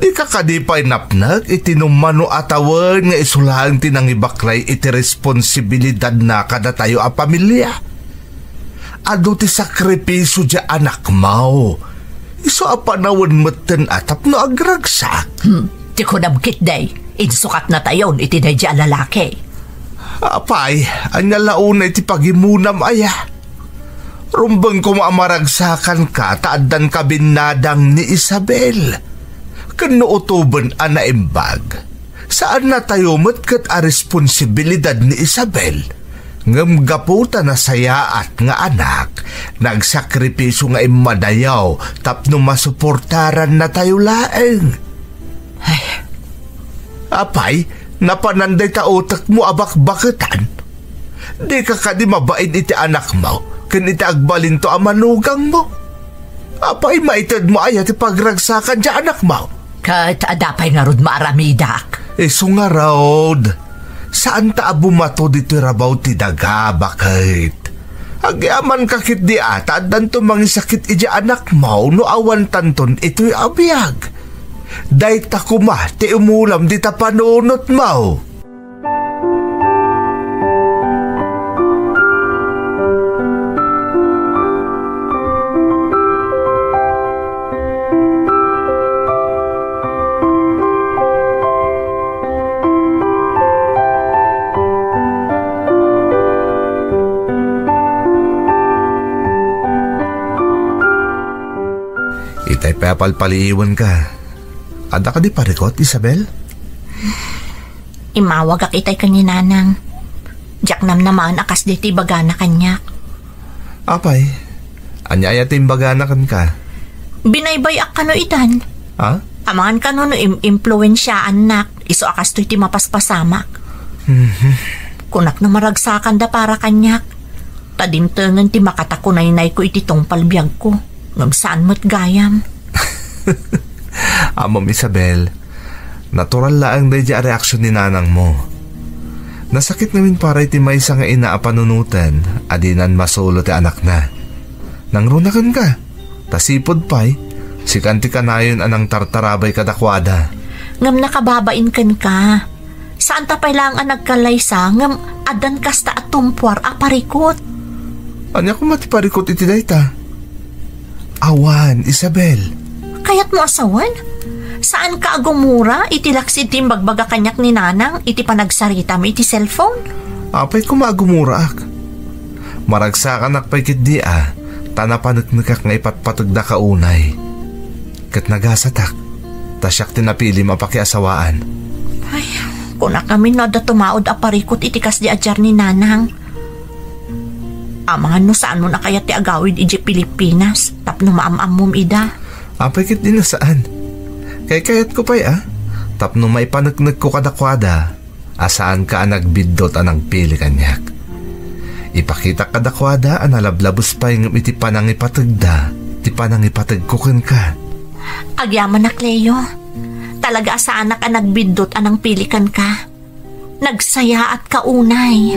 Di ka kadipay napnag iti numano atawan nga isulahan tinangibaklay iti responsibilidad na kada tayo a pamilya. Ado ti sakripiso di anak mo. Iso a panawon meten atap no agragsak. Ti ko namkit day, insukat na tayon iti day di lalaki. Apay, anya launay ti pagimunam aya. Rumbang ko maamaragsakan ka, taadan ka binadang ni Isabel. Kano utuban ana imbag. Saan na tayo matkat a responsibilidad ni Isabel? Ngam gaputa na sayaat nga anak, nagsakripiso nga imadayaw, tapno masuportaran na tayo laeng. Ay. Apay, napananday ta utak mo abak-baketan. Di ka di mabain iti anak mo, kan iti agbalin to amanugang mo. Apay, maitad mo ay iti pagragsakan di anak mo. Kat adapay nga rod maaramidak. Iso nga raod. Saan ta bumato dito rabaw ti daga, bakit? Agyaman kakit di ata, danto mangisakit iji anak mo, no awan tanton ito'y abiyag. Day ta kuma, ti umulam di ta panunot mo. Itay papalpaliiwan ka. Ada ka di parikot, Isabel? Imawag ak itay kaninanang. Diyak nam naman akas di ti bagana kanyak. Apay, anyaya ti baganakan ka. Binaybay ak kano itan. Ha? Amangan kano no impluensyaan nak. Iso akas to'y ti mapaspasamak. Kunak na maragsakan da para kanyak. Tadimtengan ti makatakunay-nay ko iti tong palbiag ko. Ngam saan mo't gayam. Amam Isabel, natural laang day di reaksyon ni nanang mo. Nasakit namin para iti may isa nga inaapanunutan, adinan masolo ti anak na. Nangrunakan ka, tasipod pa'y, si kanti kanayon anang tartarabay kadakwada. Ngam nakababain kan ka. Saan tapay lang ang nagkalaysa, ngam adan kasta at tumpuar aparikot. Anya ko matiparikot iti dayta? Awan, Isabel. Kayat mo asawan? Saan ka agumura? Itilaksid tim bagbaga kanyak ni nanang, iti panagsarita mo iti cellphone? Apay ko magumura ak. Maragsakan akpay kit di tanapanagnagak nga ipatpatagda ka unay. Kat nagasatak, tasyak tinapili mapakiasawaan. Ay, kuna kami na da tumaod aparikot itikas di ajar ni nanang. Amangan no saan mo na kaya ti agawid iji Pilipinas, tapno maamamom ida. Apay kit din na saan? Kay kayat ko pa'y tapno maipanagnag ko kadakwada, asaan ka nagbidot anang pili kanyak. Ipakita kadakwada analablabos pa yung iti panangipatagda, ti panangipatag ko ka. Agyaman na Cleo, talaga asaan ka nagbidot anang pilikan ka. Nagsaya at kaunay.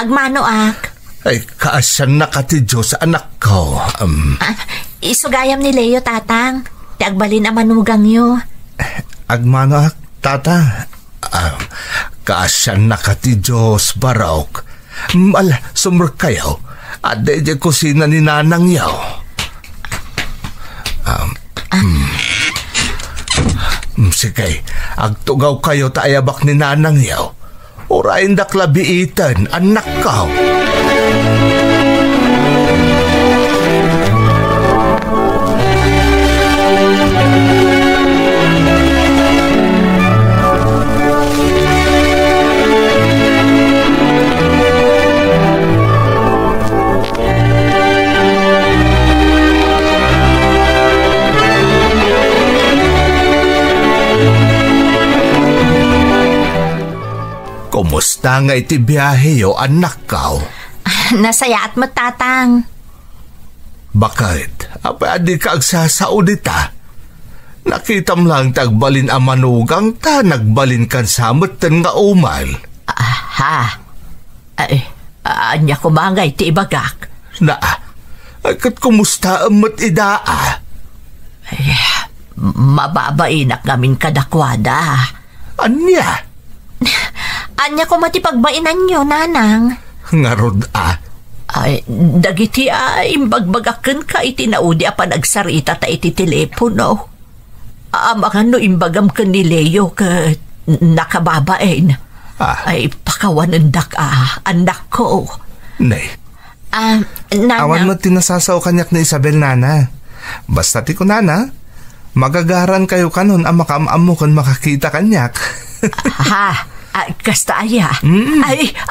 agmano ak. Ay, kaasan na ka ti Diyos, anak ko. Isugayam ni Leo, tatang. Ti agbalin ang manugang yo. Agmano ak, tata. Kaasan na ka ti Diyos, Barok. Sumur kayo. Ade di kusina ni nanang yaw. Sige, agtugaw kayo taayabak ni nanang yaw. Urain daklabiitan, anak ka. Kumusta nga iti biyahe yo, anak ka? Nasaya at matatang. Bakit? Apa adi ka agsasao dita? Nakitam lang tagbalin ang manugang ta, nagbalin kan samot ten nga umal. Anya kumangay ti ibagak. Kat kumusta amat idaa? Mababainak namin kadakwada. Anya? Anya ko matipagbainan nyo, nanang. Ngarod dagiti imbagbagaken ka iti naudi pa nagsarita ta iti telepono. Mga no imbagam ka ni Leo ka nakababain. Ay pakawanandak anak ko. Nay. Nana. Awan mo tinasasaw kanyak ni Isabel, nana. Basta ti ko, nana, magagaran kayo kanon ang makamam mo kung makakita kanyak. Kasta aya.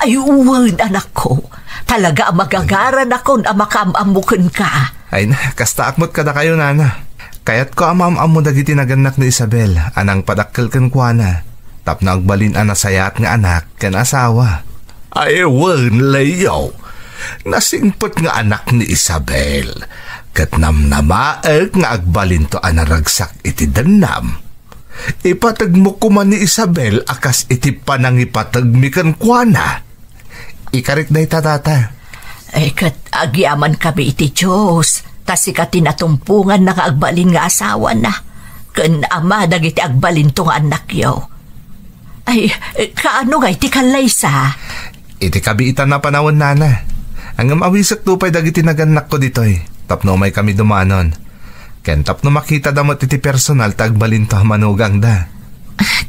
Ay uwan, anak ko. Talaga magagaran ako ang makamamukan ka. Ay, kasta akmot ka na kayo, nana. Kaya't ko amam mo dagiti naganak ni Isabel, anang padakkel kan kuana. Tap na agbalin anasayat nga anak, kan asawa. Ay, wan, Leo. Nasingpot nga anak ni Isabel. Kat namnamaag nga agbalin to anaragsak iti danam. Ipatag mo kuman ni Isabel akas iti panang ipatag mi kan kuana. Ikarik na itatata. Kat agyaman kami iti Diyos. Tas ika tinatumpungan na agbalin nga asawa na. Kan ama dagiti agbalin tong anak yo. Ay, kaano nga iti kalaysa? Iti kabiitan na panahon, nana. Ang mawisak tupay dagiti naganak ko ditoy. Tapno may kami dumanon. Kentap no makita damot iti personal tagbalin to manugang da.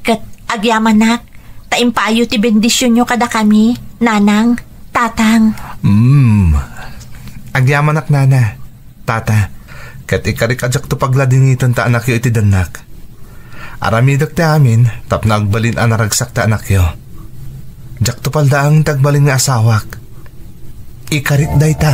Kat agyaman nak, taimpayo ti bendisyon nyo kada kami, nanang, tatang. Agyaman nak, nana, tata, kat ikarik ajak to pagladingitan ta anak yo iti danak. Aramidak ti amin, tap na agbalin anaragsak ta anak yo. Jak to paldaang tagbalin nga asawak. Ikarit day ta.